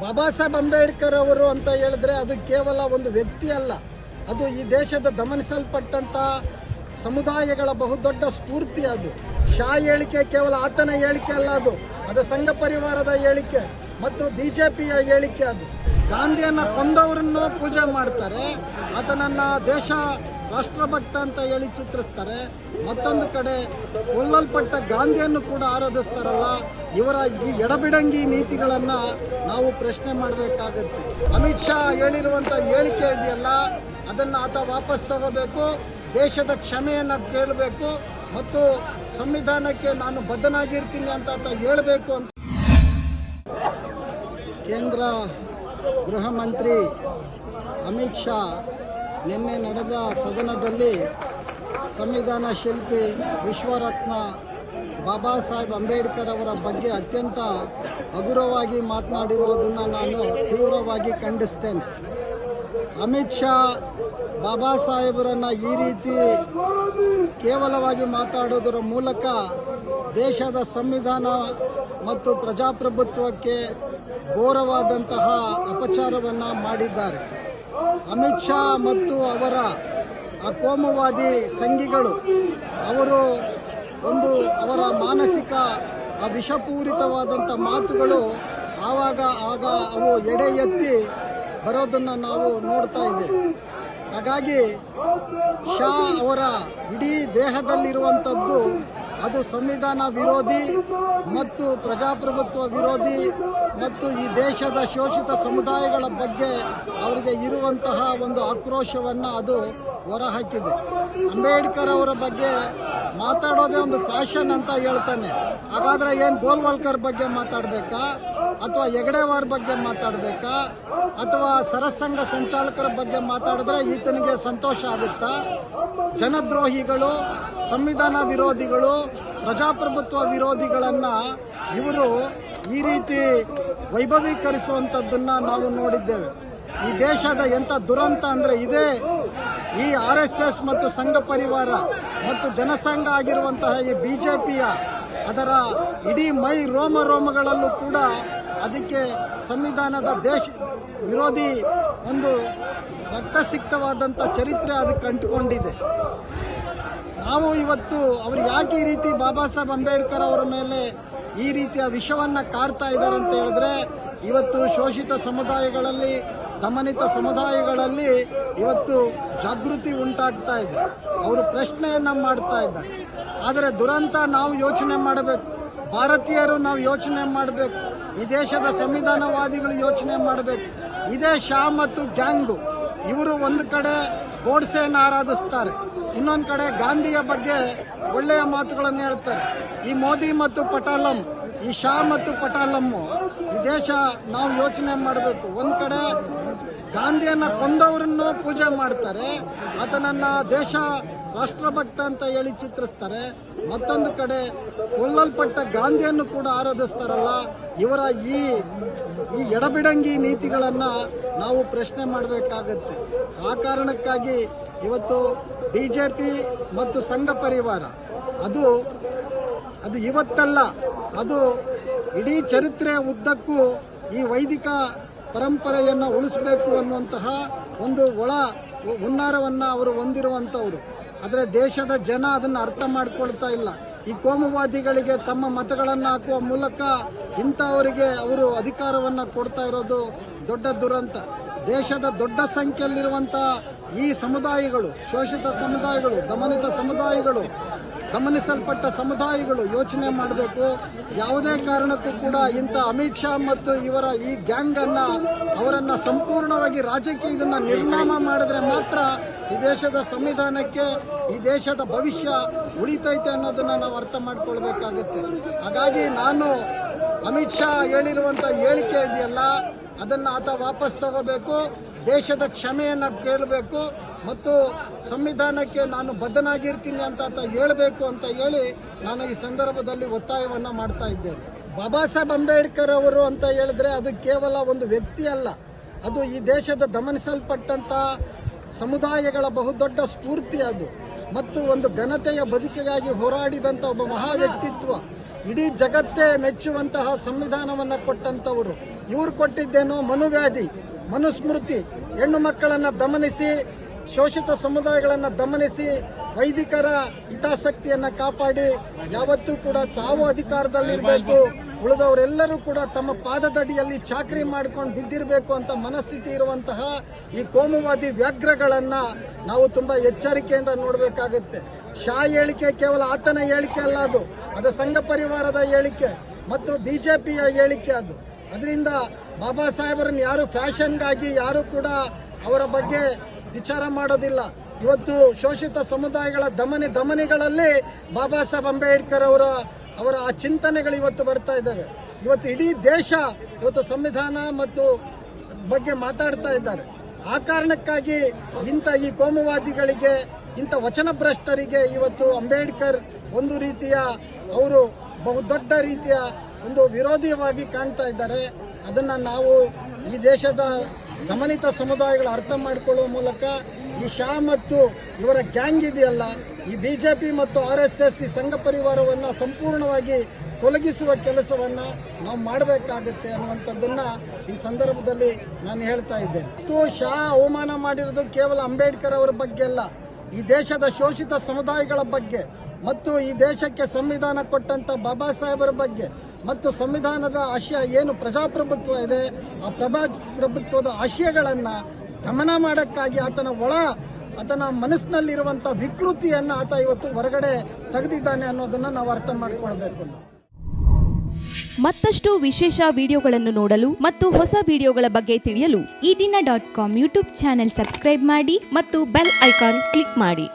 ಬಾಬಾ ಸಾಹೇಬ್ ಅಂಬೇಡ್ಕರ್ ಅವರು ಅಂತ ಹೇಳಿದ್ರೆ ಅದು ಕೇವಲ ಒಂದು ವ್ಯಕ್ತಿ ಅಲ್ಲ, ಅದು ಈ ದೇಶದ ದಮನಿಸಲ್ಪಟ್ಟಂಥ ಸಮುದಾಯಗಳ ಬಹುದೊಡ್ಡ ಸ್ಫೂರ್ತಿ. ಅದು ಶಾ ಹೇಳಿಕೆ ಕೇವಲ ಆತನ ಹೇಳಿಕೆ ಅಲ್ಲ, ಅದು ಸಂಘ ಪರಿವಾರದ ಹೇಳಿಕೆ ಮತ್ತು ಬಿಜೆಪಿಯ ಹೇಳಿಕೆ. ಅದು ಗಾಂಧಿಯನ್ನ ಕೊಂದವರನ್ನು ಪೂಜೆ ಮಾಡ್ತಾರೆ, ಆತನನ್ನ ದೇಶ ರಾಷ್ಟ್ರಭಕ್ತ ಅಂತ ಹೇಳಿ ಚಿತ್ರಿಸ್ತಾರೆ. ಮತ್ತೊಂದು ಕಡೆ ಕೊಲ್ಲಲ್ಪಟ್ಟ ಗಾಂಧಿಯನ್ನು ಕೂಡ ಆರಾಧಿಸ್ತಾರಲ್ಲ. ಇವರ ಈ ಎಡಬಿಡಂಗಿ ನೀತಿಗಳನ್ನು ನಾವು ಪ್ರಶ್ನೆ ಮಾಡಬೇಕಾಗತ್ತೆ. ಅಮಿತ್ ಶಾ ಹೇಳಿರುವಂಥ ಹೇಳಿಕೆ ಇದೆಯಲ್ಲ, ಅದನ್ನು ಆತ ವಾಪಸ್ ತಗೋಬೇಕು, ದೇಶದ ಕ್ಷಮೆಯನ್ನು ಕೇಳಬೇಕು ಮತ್ತು ಸಂವಿಧಾನಕ್ಕೆ ನಾನು ಬದ್ಧನಾಗಿರ್ತೀನಿ ಅಂತ ಆತ ಹೇಳಬೇಕು ಅಂತ ಕೇಂದ್ರ ಗೃಹ ಮಂತ್ರಿ ಅಮಿತ್ ಶಾ ನಿನ್ನೆ ನಡೆದ ಸದನದಲ್ಲಿ ಸಂವಿಧಾನ ಶಿಲ್ಪಿ ವಿಶ್ವರತ್ನ ಬಾಬಾ ಸಾಹೇಬ್ ಅಂಬೇಡ್ಕರ್ ಅವರ ಬಗ್ಗೆ ಅತ್ಯಂತ ಹಗುರವಾಗಿ ಮಾತನಾಡಿರುವುದನ್ನು ನಾನು ತೀವ್ರವಾಗಿ ಖಂಡಿಸ್ತೇನೆ. ಅಮಿತ್ ಶಾ ಬಾಬಾ ಸಾಹೇಬರನ್ನು ಈ ರೀತಿ ಕೇವಲವಾಗಿ ಮಾತಾಡೋದರ ಮೂಲಕ ದೇಶದ ಸಂವಿಧಾನ ಮತ್ತು ಪ್ರಜಾಪ್ರಭುತ್ವಕ್ಕೆ ಘೋರವಾದಂತಹ ಅಪಚಾರವನ್ನು ಮಾಡಿದ್ದಾರೆ. ಅಮಿತ್ ಶಾ ಮತ್ತು ಅವರ ಕೋಮುವಾದಿ ಸಂಘಿಗಳು ಅವರ ಮಾನಸಿಕ ವಿಷಪೂರಿತವಾದಂಥ ಮಾತುಗಳು ಆವಾಗ ಅವು ಎಡೆ ಎತ್ತಿ ಬರೋದನ್ನು ನಾವು ನೋಡ್ತಾ ಇದ್ದೇವೆ. ಹಾಗಾಗಿ ಶಾ ಅವರ ಇಡೀ ದೇಹದಲ್ಲಿರುವಂಥದ್ದು ಅದು ಸಂವಿಧಾನ ವಿರೋಧಿ ಮತ್ತು ಪ್ರಜಾಪ್ರಭುತ್ವ ವಿರೋಧಿ ಮತ್ತು ಈ ದೇಶದ ಶೋಷಿತ ಸಮುದಾಯಗಳ ಬಗ್ಗೆ ಅವರಿಗೆ ಇರುವಂತಹ ಒಂದು ಆಕ್ರೋಶವನ್ನು ಅದು ಹೊರಹಾಕಿದೆ. ಅಂಬೇಡ್ಕರ್ ಅವರ ಬಗ್ಗೆ ಮಾತಾಡೋದೇ ಒಂದು ಫ್ಯಾಷನ್ ಅಂತ ಹೇಳ್ತಾನೆ. ಹಾಗಾದರೆ ಏನು ಗೋಲ್ವಲ್ಕರ್ ಬಗ್ಗೆ ಮಾತಾಡಬೇಕಾ, ಅಥವಾ ಹೆಗಡೆವಾರ್ ಬಗ್ಗೆ ಮಾತಾಡಬೇಕಾ, ಅಥವಾ ಸರಸಂಘ ಸಂಚಾಲಕರ ಬಗ್ಗೆ ಮಾತಾಡಿದ್ರೆ ಈತನಿಗೆ ಸಂತೋಷ ಆಗುತ್ತಾ? ಜನದ್ರೋಹಿಗಳು, ಸಂವಿಧಾನ ವಿರೋಧಿಗಳು, ಪ್ರಜಾಪ್ರಭುತ್ವ ವಿರೋಧಿಗಳನ್ನು ಇವರು ಈ ರೀತಿ ವೈಭವೀಕರಿಸುವಂಥದ್ದನ್ನು ನಾವು ನೋಡಿದ್ದೇವೆ. ಈ ದೇಶದ ಎಂಥ ದುರಂತ ಅಂದರೆ ಇದೇ ಈ RSS ಮತ್ತು ಸಂಘ ಪರಿವಾರ ಮತ್ತು ಜನಸಂಘ ಆಗಿರುವಂತಹ ಈ BJPಯ ಅದರ ಇಡೀ ಮೈ ರೋಮಗಳಲ್ಲೂ ಕೂಡ ಅದಕ್ಕೆ ಸಂವಿಧಾನದ ದೇಶ ವಿರೋಧಿ ಒಂದು ರಕ್ತಸಿಕ್ತವಾದಂಥ ಚರಿತ್ರೆ ಅದಕ್ಕೆ ಅಂಟಿಕೊಂಡಿದೆ. ನಾವು ಇವತ್ತು ಅವರು ಯಾಕೆ ಈ ರೀತಿ ಬಾಬಾ ಸಾಹೇಬ್ ಅಂಬೇಡ್ಕರ್ ಅವರ ಮೇಲೆ ಈ ರೀತಿಯ ವಿಷವನ್ನು ಕಾರ್ತಾ ಇದ್ದಾರೆ ಅಂತ ಹೇಳಿದ್ರೆ, ಇವತ್ತು ಶೋಷಿತ ಸಮುದಾಯಗಳಲ್ಲಿ, ದಮನಿತ ಸಮುದಾಯಗಳಲ್ಲಿ ಇವತ್ತು ಜಾಗೃತಿ ಉಂಟಾಗ್ತಾ ಇದೆ. ಅವರು ಪ್ರಶ್ನೆಯನ್ನು ಮಾಡ್ತಾ ಇದ್ದಾರೆ. ಆದರೆ ದುರಂತ ನಾವು ಯೋಚನೆ ಮಾಡಬೇಕು, ಭಾರತೀಯರು ನಾವು ಯೋಚನೆ ಮಾಡಬೇಕು, ಈ ದೇಶದ ಸಂವಿಧಾನವಾದಿಗಳು ಯೋಚನೆ ಮಾಡಬೇಕು. ಇದೇ ಶಾ ಮತ್ತು ಗ್ಯಾಂಗು ಇವರು ಒಂದು ಕಡೆ ಗೋಡ್ಸೆಯನ್ನು ಆರಾಧಿಸ್ತಾರೆ, ಇನ್ನೊಂದು ಕಡೆ ಗಾಂಧಿಯ ಬಗ್ಗೆ ಒಳ್ಳೆಯ ಮಾತುಗಳನ್ನು ಹೇಳ್ತಾರೆ. ಈ ಮೋದಿ ಮತ್ತು ಪಟಾಲಂ, ಈ ಶಾ ಮತ್ತು ಪಟಾಲಮ್ಮು ಈ ದೇಶ ನಾವು ಯೋಚನೆ ಮಾಡಬೇಕು. ಒಂದು ಕಡೆ ಗಾಂಧಿಯನ್ನು ಕೊಂದವರನ್ನು ಪೂಜೆ ಮಾಡ್ತಾರೆ, ಆತನನ್ನು ದೇಶ ರಾಷ್ಟ್ರಭಕ್ತ ಅಂತ ಹೇಳಿ ಚಿತ್ರಿಸ್ತಾರೆ. ಮತ್ತೊಂದು ಕಡೆ ಕೊಲ್ಲಲ್ಪಟ್ಟ ಗಾಂಧಿಯನ್ನು ಕೂಡ ಆರಾಧಿಸ್ತಾರಲ್ಲ. ಇವರ ಈ ಎಡಬಿಡಂಗಿ ನೀತಿಗಳನ್ನು ನಾವು ಪ್ರಶ್ನೆ ಮಾಡಬೇಕಾಗತ್ತೆ. ಆ ಕಾರಣಕ್ಕಾಗಿ ಇವತ್ತು BJP ಮತ್ತು ಸಂಘ ಪರಿವಾರ ಅದು ಇವತ್ತಲ್ಲ, ಅದು ಇಡೀ ಚರಿತ್ರೆಯ ಉದ್ದಕ್ಕೂ ಈ ವೈದಿಕ ಪರಂಪರೆಯನ್ನು ಉಳಿಸಬೇಕು ಅನ್ನುವಂತಹ ಒಂದು ಒಳ ಹುನ್ನಾರವನ್ನು ಅವರು ಹೊಂದಿರುವಂಥವ್ರು. ಆದರೆ ದೇಶದ ಜನ ಅದನ್ನು ಅರ್ಥ ಮಾಡ್ಕೊಳ್ತಾ ಇಲ್ಲ. ಈ ಕೋಮುವಾದಿಗಳಿಗೆ ತಮ್ಮ ಮತಗಳನ್ನು ಹಾಕುವ ಮೂಲಕ ಇಂಥವರಿಗೆ ಅವರು ಅಧಿಕಾರವನ್ನು ಕೊಡ್ತಾ ಇರೋದು ದೊಡ್ಡ ದುರಂತ. ದೇಶದ ದೊಡ್ಡ ಸಂಖ್ಯೆಯಲ್ಲಿರುವಂಥ ಈ ಸಮುದಾಯಗಳು, ಶೋಷಿತ ಸಮುದಾಯಗಳು, ದಮನಿತ ಸಮುದಾಯಗಳು, ಗಮನಿಸಲ್ಪಟ್ಟ ಸಮುದಾಯಗಳು ಯೋಚನೆ ಮಾಡಬೇಕು. ಯಾವುದೇ ಕಾರಣಕ್ಕೂ ಕೂಡ ಇಂಥ ಅಮಿತ್ ಶಾ ಮತ್ತು ಇವರ ಈ ಗ್ಯಾಂಗನ್ನು ಅವರನ್ನು ಸಂಪೂರ್ಣವಾಗಿ ರಾಜ್ಯಕ್ಕೆ ಇದನ್ನು ನಿರ್ನಾಮ ಮಾಡಿದ್ರೆ ಮಾತ್ರ ಈ ದೇಶದ ಸಂವಿಧಾನಕ್ಕೆ, ಈ ದೇಶದ ಭವಿಷ್ಯ ಉಳಿತೈತೆ ಅನ್ನೋದನ್ನು ನಾವು ಅರ್ಥ ಮಾಡ್ಕೊಳ್ಬೇಕಾಗತ್ತೆ. ಹಾಗಾಗಿ ನಾನು ಅಮಿತ್ ಶಾ ಹೇಳಿರುವಂಥ ಹೇಳಿಕೆ ಇದೆಯಲ್ಲ, ಅದನ್ನು ಆತ ವಾಪಸ್ ತಗೋಬೇಕು, ದೇಶದ ಕ್ಷಮೆಯನ್ನು ಕೇಳಬೇಕು ಮತ್ತು ಸಂವಿಧಾನಕ್ಕೆ ನಾನು ಬದ್ಧನಾಗಿರ್ತೀನಿ ಅಂತ ಹೇಳಬೇಕು ಅಂತ ಹೇಳಿ ನಾನು ಈ ಸಂದರ್ಭದಲ್ಲಿ ಒತ್ತಾಯವನ್ನು ಮಾಡ್ತಾ ಇದ್ದೇನೆ. ಬಾಬಾ ಸಾಹೇಬ್ ಅಂಬೇಡ್ಕರ್ ಅವರು ಅಂತ ಹೇಳಿದ್ರೆ ಅದು ಕೇವಲ ಒಂದು ವ್ಯಕ್ತಿ ಅಲ್ಲ, ಅದು ಈ ದೇಶದ ದಮನಿಸಲ್ಪಟ್ಟಂಥ ಸಮುದಾಯಗಳ ಬಹುದೊಡ್ಡ ಸ್ಫೂರ್ತಿ. ಅದು ಮತ್ತು ಒಂದು ಘನತೆಯ ಬದುಕಿಗಾಗಿ ಹೋರಾಡಿದಂಥ ಒಬ್ಬ ಮಹಾ ವ್ಯಕ್ತಿತ್ವ. ಇಡೀ ಜಗತ್ತೇ ಮೆಚ್ಚುವಂತಹ ಸಂವಿಧಾನವನ್ನು ಕೊಟ್ಟಂಥವರು. ಇವರು ಕೊಟ್ಟಿದ್ದೇನೋ ಮನುವ್ಯಾಧಿ, ಮನುಸ್ಮೃತಿ, ಹೆಣ್ಣು ಮಕ್ಕಳನ್ನು ದಮನಿಸಿ, ಶೋಷಿತ ಸಮುದಾಯಗಳನ್ನು ದಮನಿಸಿ, ವೈದಿಕರ ಹಿತಾಸಕ್ತಿಯನ್ನು ಕಾಪಾಡಿ ಯಾವತ್ತೂ ಕೂಡ ತಾವು ಅಧಿಕಾರದಲ್ಲಿರಬೇಕು, ಉಳಿದವರೆಲ್ಲರೂ ಕೂಡ ತಮ್ಮ ಪಾದದಡಿಯಲ್ಲಿ ಚಾಕರಿ ಮಾಡ್ಕೊಂಡು ಬಿದ್ದಿರಬೇಕು ಅಂತ ಮನಸ್ಥಿತಿ ಇರುವಂತಹ ಈ ಕೋಮುವಾದಿ ವ್ಯಾಘ್ರಗಳನ್ನು ನಾವು ತುಂಬ ಎಚ್ಚರಿಕೆಯಿಂದ ನೋಡಬೇಕಾಗುತ್ತೆ. ಶಾ ಹೇಳಿಕೆ ಕೇವಲ ಆತನ ಹೇಳಿಕೆ ಅಲ್ಲ, ಅದು ಸಂಘ ಪರಿವಾರದ ಹೇಳಿಕೆ ಮತ್ತು ಬಿಜೆಪಿಯ ಹೇಳಿಕೆ. ಅದರಿಂದ ಬಾಬಾ ಸಾಹೇಬರನ್ನು ಯಾರು ಫ್ಯಾಷನ್ಗಾಗಿ ಯಾರು ಕೂಡ ಅವರ ಬಗ್ಗೆ ವಿಚಾರ ಮಾಡೋದಿಲ್ಲ. ಇವತ್ತು ಶೋಷಿತ ಸಮುದಾಯಗಳ ದಮನಿಗಳಲ್ಲಿ ಬಾಬಾ ಸಾಹೇಬ್ ಅಂಬೇಡ್ಕರ್ ಅವರ ಆ ಚಿಂತನೆಗಳು ಇವತ್ತು ಬರ್ತಾ ಇದ್ದಾವೆ. ಇವತ್ತು ಇಡೀ ದೇಶ ಇವತ್ತು ಸಂವಿಧಾನ ಮತ್ತು ಬಗ್ಗೆ ಮಾತಾಡ್ತಾ ಇದ್ದಾರೆ. ಆ ಕಾರಣಕ್ಕಾಗಿ ಈ ಕೋಮುವಾದಿಗಳಿಗೆ, ಇಂಥ ವಚನಭ್ರಷ್ಟರಿಗೆ ಇವತ್ತು ಅಂಬೇಡ್ಕರ್ ಒಂದು ರೀತಿಯ ಅವರು ಬಹುದೊಡ್ಡ ರೀತಿಯ ಒಂದು ವಿರೋಧಿಯಾಗಿ ಕಾಣ್ತಾ ಇದ್ದಾರೆ. ಅದನ್ನು ನಾವು ಈ ದೇಶದ ಗಮನಿತ ಸಮುದಾಯಗಳು ಅರ್ಥ ಮಾಡಿಕೊಳ್ಳುವ ಮೂಲಕ ಈ ಶಾ ಮತ್ತು ಇವರ ಗ್ಯಾಂಗ್ ಇದೆಯಲ್ಲ, ಈ ಬಿಜೆಪಿ ಮತ್ತು RSS ಈ ಸಂಘ ಪರಿವಾರವನ್ನು ಸಂಪೂರ್ಣವಾಗಿ ತೊಲಗಿಸುವ ಕೆಲಸವನ್ನು ನಾವು ಮಾಡಬೇಕಾಗುತ್ತೆ ಅನ್ನುವಂಥದ್ದನ್ನು ಈ ಸಂದರ್ಭದಲ್ಲಿ ನಾನು ಹೇಳ್ತಾ ಇದ್ದೇನೆ. ಮತ್ತು ಶಾ ಅವಮಾನ ಮಾಡಿರೋದು ಕೇವಲ ಅಂಬೇಡ್ಕರ್ ಅವರ ಬಗ್ಗೆ ಅಲ್ಲ, ಈ ದೇಶದ ಶೋಷಿತ ಸಮುದಾಯಗಳ ಬಗ್ಗೆ ಮತ್ತು ಈ ದೇಶಕ್ಕೆ ಸಂವಿಧಾನ ಕೊಟ್ಟಂತ ಬಾಬಾ ಸಾಹೇಬರ ಬಗ್ಗೆ ಮತ್ತು ಸಂವಿಧಾನದ ಆಶಯ ಏನು ಪ್ರಜಾಪ್ರಭುತ್ವ ಇದೆ, ಆ ಪ್ರಜಾಪ್ರಭುತ್ವದ ಆಶಯಗಳನ್ನು ದಮನ ಮಾಡೋಕ್ಕಾಗಿ ಆತನ ಮನಸ್ಸಿನಲ್ಲಿರುವಂಥ ವಿಕೃತಿಯನ್ನು ಆತ ಇವತ್ತು ಹೊರಗಡೆ ತೆಗೆದಿದ್ದಾನೆ ಅನ್ನೋದನ್ನು ನಾವು ಅರ್ಥ ಮಾಡಿಕೊಳ್ಬೇಕು. ಮತ್ತಷ್ಟು ವಿಶೇಷ ವಿಡಿಯೋಗಳನ್ನು ನೋಡಲು ಮತ್ತು ಹೊಸ ವಿಡಿಯೋಗಳ ಬಗ್ಗೆ ತಿಳಿಯಲು ಈ ದಿನ .com ಯೂಟ್ಯೂಬ್ ಚಾನೆಲ್ ಸಬ್ಸ್ಕ್ರೈಬ್ ಮಾಡಿ ಮತ್ತು ಬೆಲ್ ಐಕಾನ್ ಕ್ಲಿಕ್ ಮಾಡಿ.